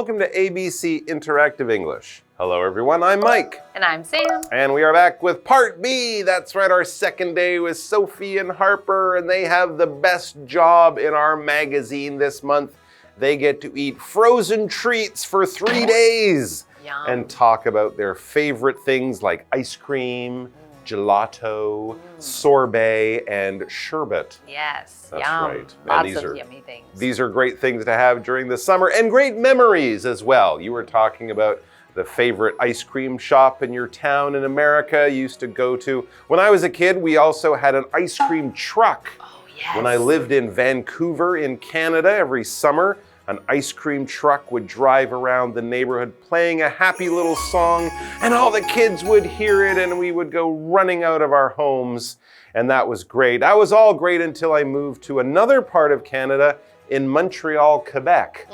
welcome to ABC Interactive English. Hello everyone, I'm Mike. And I'm Sam. And we are back with Part B. That's right, our second day with Sophie and Harper, and they have the best job in our magazine this month. They get to eat frozen treats for 3 days. Yum. And talk about their favorite things like ice cream, gelato, sorbet, and sherbet. Yes, That's yum. right. Lots of yummy things. These are great things to have during the summer and great memories as well. You were talking about the favorite ice cream shop in your town in America you used to go to. When I was a kid, we also had an ice cream truck. Oh, yes. When I lived in Vancouver in Canada, every summer, an ice cream truck would drive around the neighborhood playing a happy little song, and all the kids would hear it, and we would go running out of our homes, and that was great. That was all great until I moved to another part of Canada in Montreal, Quebec.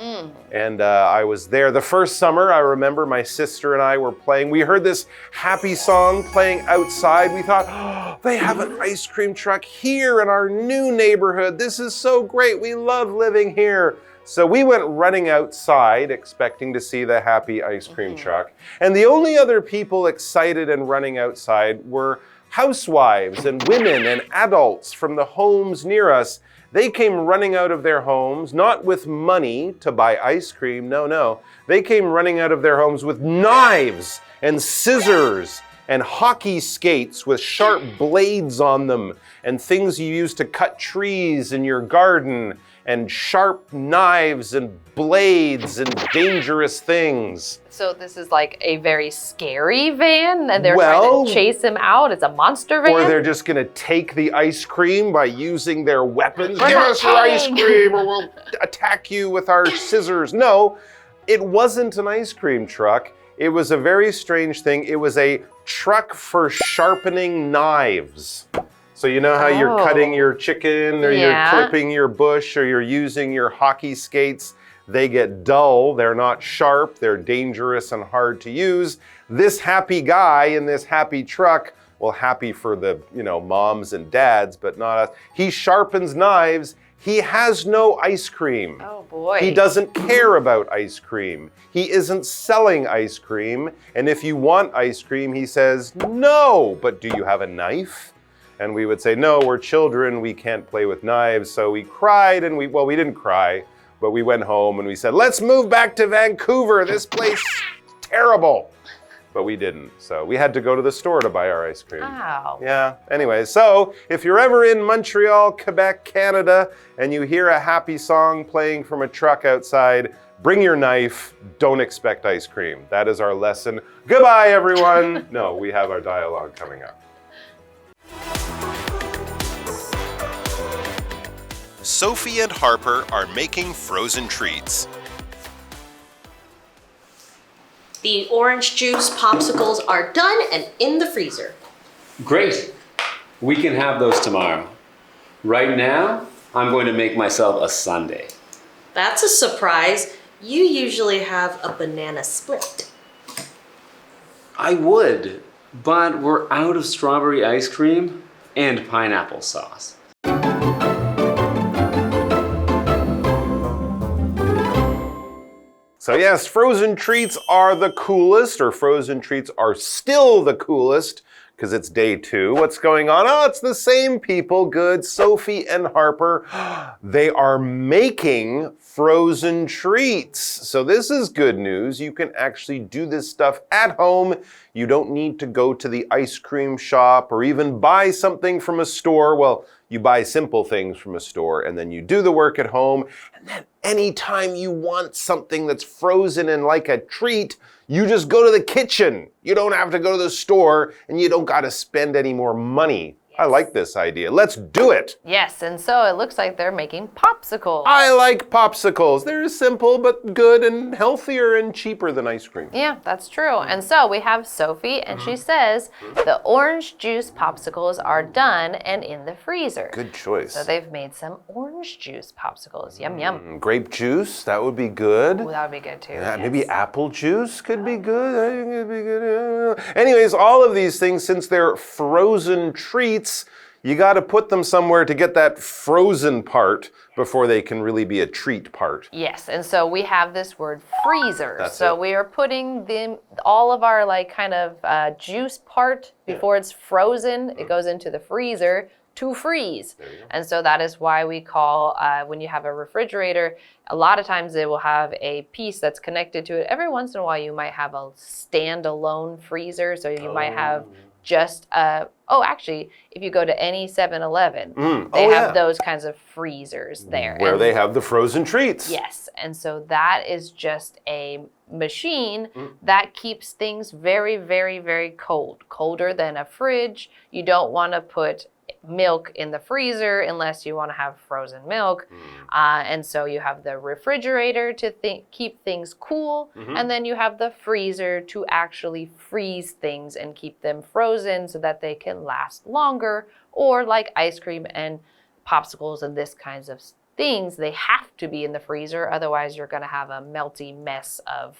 And I was there the first summer. I remember my sister and I were playing. We heard this happy song playing outside. We thought, oh, they have an ice cream truck here in our new neighborhood. This is so great. We love living here. So we went running outside expecting to see the happy ice cream truck. And the only other people excited and running outside were housewives and women and adults from the homes near us. They came running out of their homes, not with money to buy ice cream, no. They came running out of their homes with knives and scissors and hockey skates with sharp blades on them and things you use to cut trees in your garden and sharp knives and blades and dangerous things. So this is like a very scary van and they're trying to chase him out. It's a monster van? Or they're just gonna take the ice cream by using their weapons. Give us your ice cream or we'll attack you with our scissors. No, it wasn't an ice cream truck. It was a very strange thing. It was a truck for sharpening knives. So you know how you're cutting your chicken or you're clipping your bush or you're using your hockey skates? They get dull, they're not sharp, they're dangerous and hard to use. This happy guy in this happy truck, well, happy for the, moms and dads, but not us. He sharpens knives. He has no ice cream. Oh boy. He doesn't care about ice cream. He isn't selling ice cream. And if you want ice cream, he says, no, but do you have a knife? And we would say, no, we're children, we can't play with knives. So we cried and we didn't cry, but we went home and we said, let's move back to Vancouver. This place is terrible. But we didn't. So we had to go to the store to buy our ice cream. Wow. Yeah, anyway, so if you're ever in Montreal, Quebec, Canada, and you hear a happy song playing from a truck outside, bring your knife, don't expect ice cream. That is our lesson. Goodbye, everyone. No, we have our dialogue coming up. Sophie and Harper are making frozen treats. The orange juice popsicles are done and in the freezer. Great. We can have those tomorrow. Right now, I'm going to make myself a sundae. That's a surprise. You usually have a banana split. I would, but we're out of strawberry ice cream and pineapple sauce. So yes, frozen treats are the coolest, or frozen treats are still the coolest, because it's day 2. What's going on? Oh, it's the same people. Good. Sophie and Harper, they are making frozen treats. So this is good news. You can actually do this stuff at home. You don't need to go to the ice cream shop or even buy something from a store. Well, you buy simple things from a store and then you do the work at home. And then anytime you want something that's frozen and like a treat, you just go to the kitchen. You don't have to go to the store and you don't got to spend any more money. I like this idea. Let's do it. Yes, and so it looks like they're making popsicles. I like popsicles. They're simple but good and healthier and cheaper than ice cream. Yeah, that's true. And so we have Sophie, and she says the orange juice popsicles are done and in the freezer. Good choice. So they've made some orange juice popsicles. Yum, yum. Grape juice, that would be good. Ooh, that would be good too. Yeah, maybe apple juice could be good. I think it'd be good. Anyways, all of these things, since they're frozen treats, you got to put them somewhere to get that frozen part before they can really be a treat part. Yes, and so we have this word freezer. That's so it. we are putting all of our like kind of juice part before it's frozen. It goes into the freezer to freeze. And so that is why we call, when you have a refrigerator, a lot of times it will have a piece that's connected to it. Every once in a while you might have a standalone freezer. So you might have just actually, if you go to any 7-Eleven, they have those kinds of freezers there. Where they have the frozen treats. Yes, and so that is just a machine that keeps things very, very, very cold. Colder than a fridge. You don't want to put milk in the freezer unless you want to have frozen milk. And so you have the refrigerator to keep things cool, and then you have the freezer to actually freeze things and keep them frozen so that they can last longer. Or like ice cream and popsicles and this kinds of things, they have to be in the freezer, otherwise you're going to have a melty mess of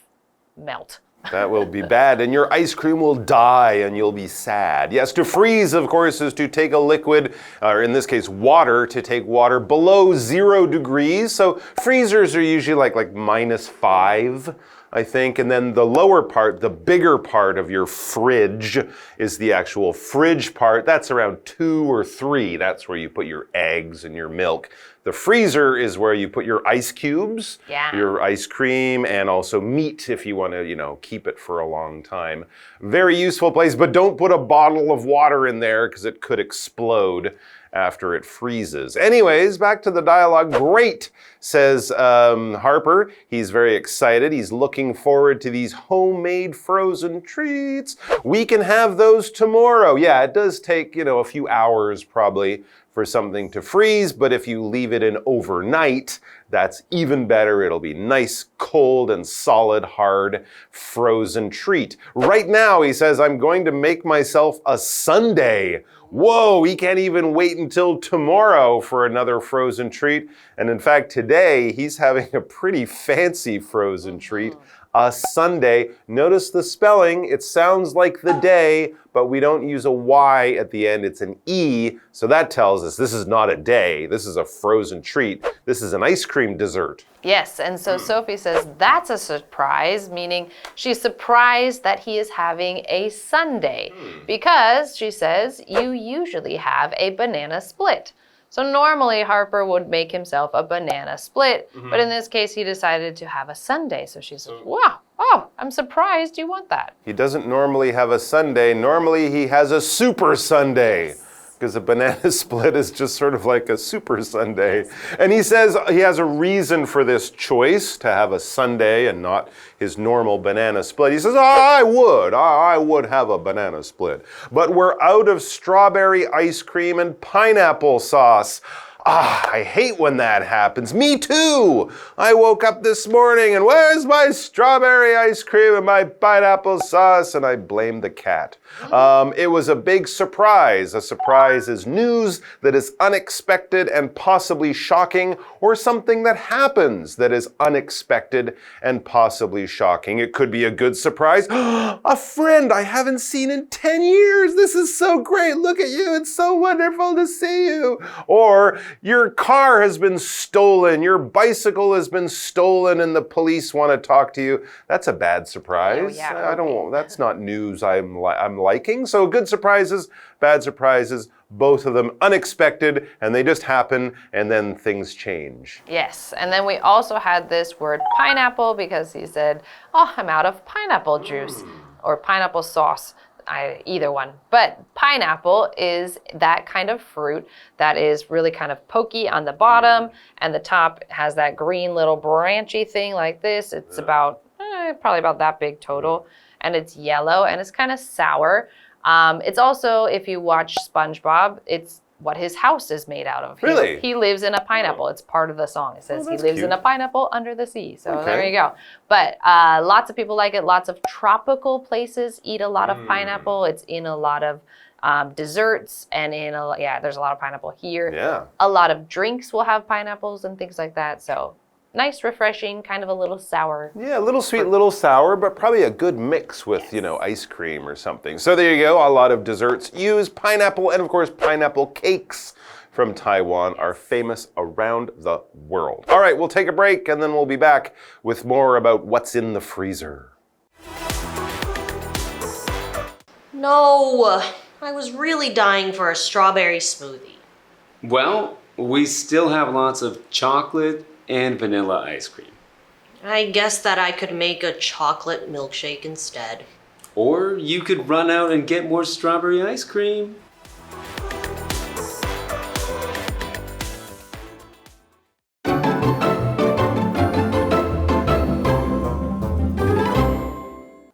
melt. That will be bad, and your ice cream will die, and you'll be sad. Yes, to freeze, of course, is to take a liquid, or in this case, water, to take water below 0 degrees. So freezers are usually like -5, I think. And then the lower part, the bigger part of your fridge is the actual fridge part. That's around 2 or 3. That's where you put your eggs and your milk. The freezer is where you put your ice cubes, your ice cream, and also meat if you want to, keep it for a long time. Very useful place, but don't put a bottle of water in there because it could explode after it freezes. Anyways, back to the dialogue. Great, says Harper. He's very excited. He's looking forward to these homemade frozen treats. We can have those tomorrow. Yeah, it does take, a few hours probably for something to freeze, but if you leave it in overnight, that's even better. It'll be nice, cold, and solid, hard, frozen treat. Right now, he says, I'm going to make myself a sundae. Whoa, he can't even wait until tomorrow for another frozen treat. And in fact, today, he's having a pretty fancy frozen treat, a sundae. Notice the spelling. It sounds like the day, but we don't use a Y at the end. It's an E. So that tells us this is not a day. This is a frozen treat. This is an ice cream dessert. Yes, and so Sophie says that's a surprise, meaning she's surprised that he is having a sundae because, she says, you usually have a banana split. So normally Harper would make himself a banana split, but in this case he decided to have a sundae. So she says, wow, I'm surprised you want that. He doesn't normally have a sundae. Normally he has a super sundae. Because a banana split is just sort of like a super sundae. And he says he has a reason for this choice to have a sundae and not his normal banana split. He says, I would have a banana split. But we're out of strawberry ice cream and pineapple sauce. I hate when that happens. Me too. I woke up this morning and where's my strawberry ice cream and my pineapple sauce? And I blamed the cat. It was a big surprise. A surprise is news that is unexpected and possibly shocking, or something that happens that is unexpected and possibly shocking. It could be a good surprise. A friend I haven't seen in 10 years. This is so great. Look at you. It's so wonderful to see you. Or your car has been stolen. Your bicycle has been stolen and the police want to talk to you. That's a bad surprise. That's not news I'm liking. So good surprises, bad surprises, both of them unexpected, and they just happen, and then things change. Yes, and then we also had this word pineapple because he said, I'm out of pineapple juice or pineapple sauce. Either one. But pineapple is that kind of fruit that is really kind of pokey on the bottom, and the top has that green little branchy thing like this. It's about, probably about that big total, and it's yellow, and it's kind of sour. It's also, if you watch SpongeBob, it's what his house is made out of. Really? He lives in a pineapple. It's part of the song. It says he lives in a pineapple under the sea. So there you go. But lots of people like it. Lots of tropical places eat a lot of pineapple. It's in a lot of desserts and there's a lot of pineapple here. Yeah. A lot of drinks will have pineapples and things like that. So nice, refreshing, kind of a little sour. Yeah, a little sweet, a little sour, but probably a good mix with, ice cream or something. So there you go. A lot of desserts use pineapple, and of course, pineapple cakes from Taiwan are famous around the world. All right, we'll take a break and then we'll be back with more about what's in the freezer. No, I was really dying for a strawberry smoothie. Well, we still have lots of chocolate and vanilla ice cream. I guess that I could make a chocolate milkshake instead. Or you could run out and get more strawberry ice cream.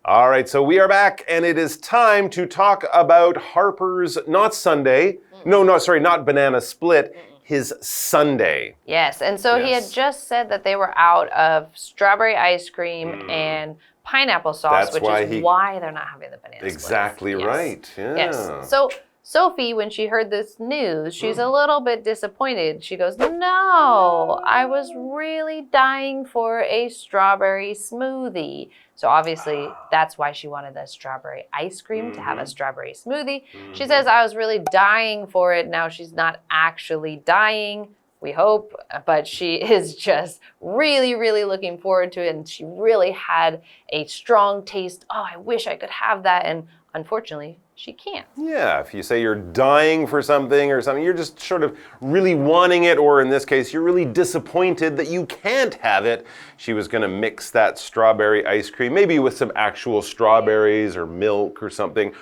All right, so we are back, and it is time to talk about Harper's not sundae. Not banana split, his sundae. Yes, and so he had just said that they were out of strawberry ice cream and pineapple sauce, That's why they're not having the banana Exactly splits. right, yeah. Yes, so Sophie, when she heard this news, she's a little bit disappointed. She goes, no, I was really dying for a strawberry smoothie. So obviously, that's why she wanted the strawberry ice cream to have a strawberry smoothie. She says, I was really dying for it. Now she's not actually dying, we hope, but she is just really, really looking forward to it. And she really had a strong taste. Oh, I wish I could have that. And unfortunately, she can't. Yeah, if you say you're dying for something or something, you're just sort of really wanting it, or in this case, you're really disappointed that you can't have it. She was going to mix that strawberry ice cream, maybe with some actual strawberries or milk or something,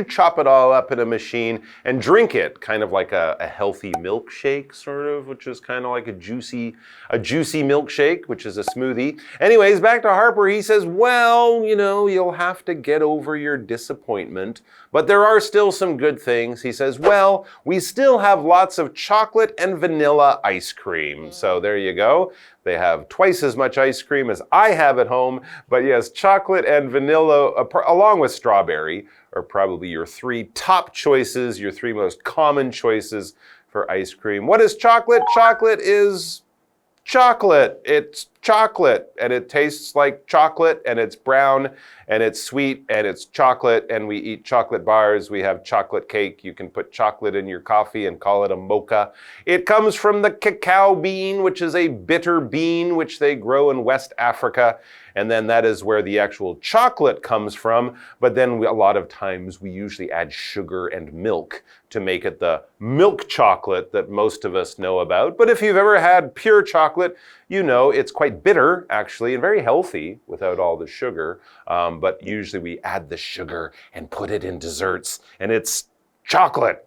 chop it all up in a machine and drink it, kind of like a healthy milkshake, sort of, which is kind of like a juicy milkshake, which is a smoothie. Anyways, back to Harper. He says, well, you'll have to get over your disappointment, but there are still some good things. He says, well, we still have lots of chocolate and vanilla ice cream. So there you go. They have twice as much ice cream as I have at home, but yes, chocolate and vanilla, along with strawberry, are probably your three top choices, your three most common choices for ice cream. What is chocolate? Chocolate is chocolate. It's chocolate, and it tastes like chocolate, and it's brown, and it's sweet, and it's chocolate, and we eat chocolate bars. We have chocolate cake. You can put chocolate in your coffee and call it a mocha. It comes from the cacao bean, which is a bitter bean, which they grow in West Africa, and then that is where the actual chocolate comes from. But then a lot of times we usually add sugar and milk to make it the milk chocolate that most of us know about. But if you've ever had pure chocolate, you know it's quite bitter, actually, and very healthy without all the sugar. But usually we add the sugar and put it in desserts, and it's chocolate.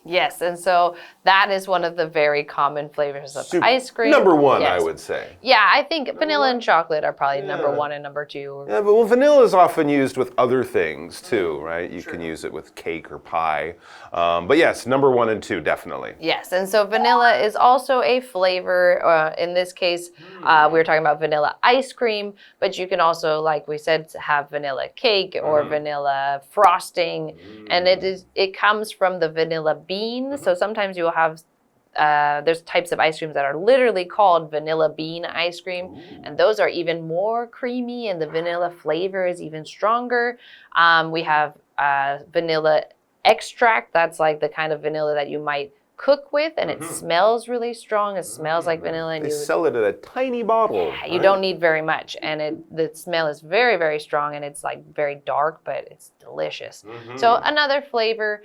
Yes, and so that is one of the very common flavors of ice cream. Number one, yes. I would say. Yeah, I think vanilla and chocolate are probably number one and number two. Yeah, but vanilla is often used with other things too, right? You can use it with cake or pie. But yes, number one and two, definitely. Yes, and so vanilla is also a flavor. In this case, we were talking about vanilla ice cream, but you can also, like we said, have vanilla cake or vanilla frosting, and it comes from the vanilla bean. So sometimes you will have, there's types of ice creams that are literally called vanilla bean ice cream, and those are even more creamy, and the vanilla flavor is even stronger. We have vanilla extract. That's like the kind of vanilla that you might cook with, and it smells really strong. It smells like vanilla. And they sell it in a tiny bottle. Yeah, you don't need very much, and the smell is very, very strong, and it's like very dark, but it's delicious. So another flavor,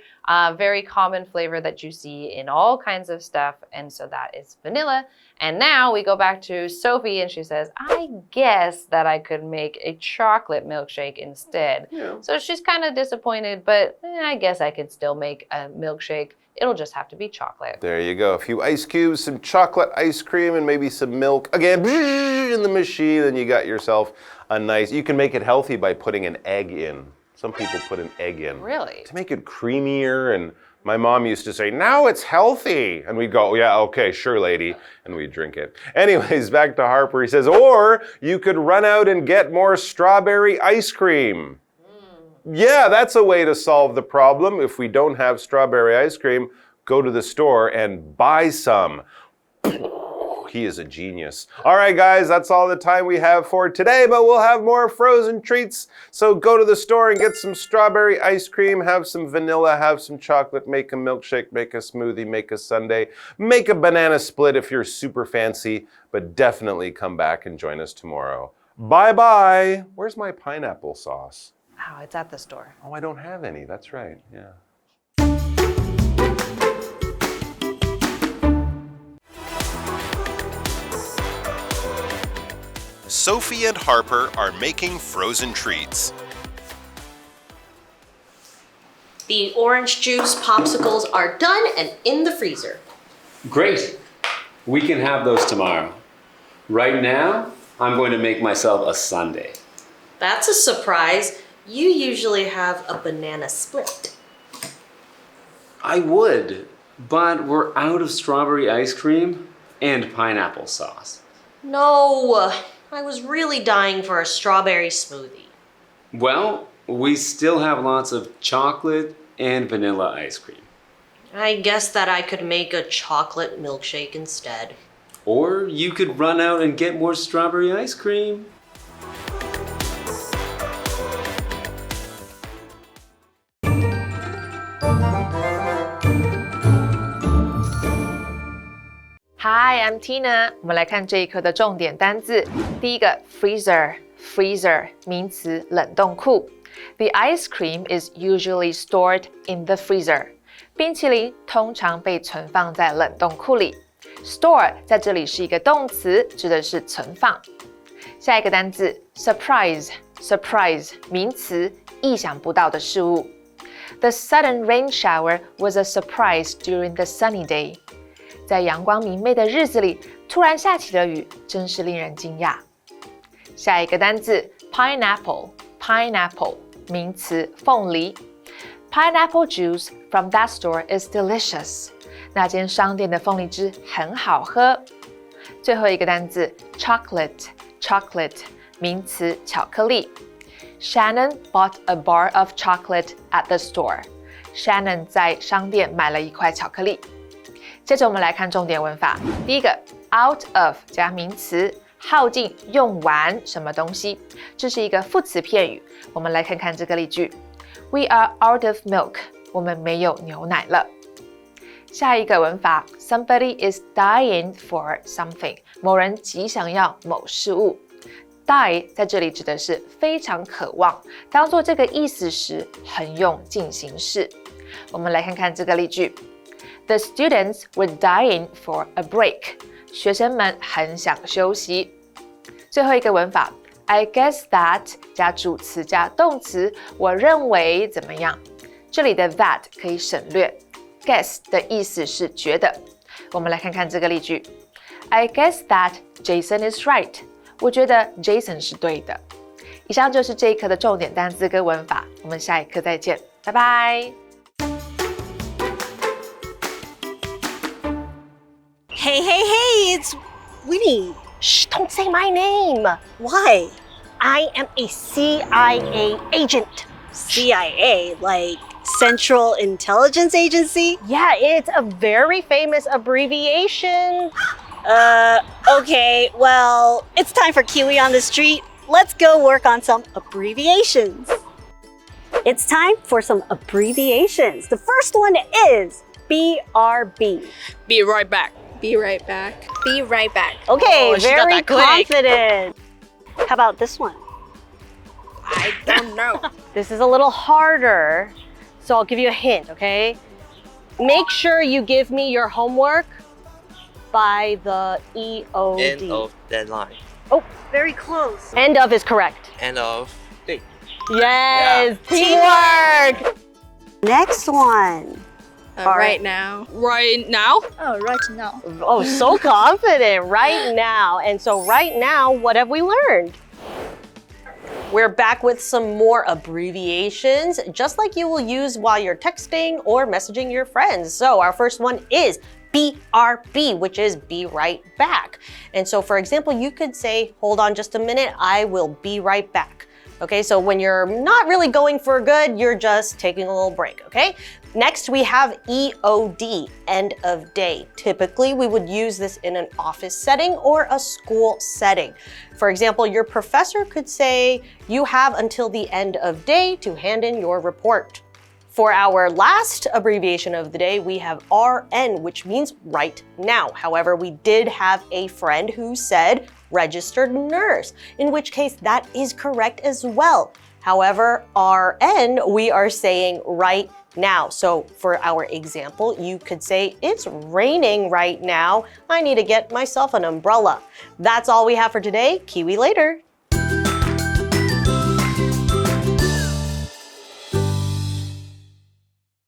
very common flavor that you see in all kinds of stuff, and so that is vanilla. And now we go back to Sophie, and she says, I guess that I could make a chocolate milkshake instead. Yeah. So she's kind of disappointed, but I guess I could still make a milkshake. It'll just have to be chocolate. There you go. A few ice cubes, some chocolate ice cream, and maybe some milk. Again, in the machine, and you got yourself a nice... You can make it healthy by putting an egg in. Some people put an egg in. Really? To make it creamier, and my mom used to say, now it's healthy. And we'd go, yeah, okay, sure, lady. And we'd drink it. Anyways, back to Harper. He says, or you could run out and get more strawberry ice cream. Yeah, that's a way to solve the problem. If we don't have strawberry ice cream, go to the store and buy some. he is a genius. All right, guys, that's all the time we have for today, but we'll have more frozen treats. So go to the store and get some strawberry ice cream, have some vanilla, have some chocolate, make a milkshake, make a smoothie, make a sundae, make a banana split if you're super fancy, but definitely come back and join us tomorrow. Bye-bye. Where's my pineapple sauce? Oh, it's at the store. Oh, I don't have any. That's right. Yeah. Sophie and Harper are making frozen treats. The orange juice popsicles are done and in the freezer. Great. We can have those tomorrow. Right now, I'm going to make myself a sundae. That's a surprise. You usually have a banana split. I would, but we're out of strawberry ice cream and pineapple sauce. No, I was really dying for a strawberry smoothie. Well, we still have lots of chocolate and vanilla ice cream. I guess that I could make a chocolate milkshake instead. Or you could run out and get more strawberry ice cream. Hi, I'm Tina. 我们来看这一课的重点单字。第一个 freezer 名词冷冻库。The ice cream is usually stored in the freezer. 冰淇淋通常被存放在冷冻库里。Store 在这里是一个动词，指的是存放。下一个单字 surprise 名词，意想不到的事物。The sudden rain shower was a surprise during the sunny day. 在阳光明媚的日子里，突然下起了雨，真是令人惊讶。下一个单字 pineapple 名词，凤梨。Pineapple juice from that store is delicious. 那间商店的凤梨汁很好喝。最后一个单字 chocolate 名词，巧克力。Shannon bought a bar of chocolate at the store. Shannon 在商店买了一块巧克力。接着我们来看重点文法。第一个 out of 加名词，耗尽、用完什么东西，这是一个副词片语。我们来看看这个例句 ：We are out of milk. 我们没有牛奶了。下一个文法 Somebody is dying for something. 某人极想要某事物。Die 在这里指的是非常渴望，当做这个意思时，很用进行式。我们来看看这个例句。The students were dying for a break. 学生们很想休息。最后一个文法 I guess that 加主词加动词，我认为怎么样？这里的 that 可以省略 guess 的意思是觉得。我们来看看这个例句 I guess that Jason is right. 我觉得 Jason 是对的。以上就是这一课的重点单词跟文法，我们下一课再见，拜拜。Hey, it's Winnie. Shh, don't say my name. Why? I am a CIA agent. CIA, like Central Intelligence Agency? Yeah, it's a very famous abbreviation. Okay, well, it's time for KiWi on the street. Let's go work on some abbreviations. It's time for some abbreviations. The first one is BRB. Be right back. Be right back. Be right back. Okay, Oh, she got very that quick. confident. How about this one? I don't know. This is a little harder, so I'll give you a hint, okay? Make sure you give me your homework by the EOD. End of deadline. Oh, Very close. end of is correct. End of day. Yes, teamwork. Next one. Right now. Right now? Oh, right now. Oh, so confident, right now. And so right now, what have we learned? We're back with some more abbreviations, just like you will use while you're texting or messaging your friends. So our first one is BRB, which is be right back. And so for example, you could say, hold on just a minute, I will be right back. Okay, so when you're not really going for good, you're just taking a little break, okay? Next, we have EOD, end of day. Typically, we would use this in an office setting or a school setting. For example, your professor could say, you have until the end of day to hand in your report. For our last abbreviation of the day, we have RN, which means right now. However, we did have a friend who said registered nurse, in which case that is correct as well. However, RN, we are saying right now. So for our example, you could say, it's raining right now. I need to get myself an umbrella. That's all we have for today. Kiwi later.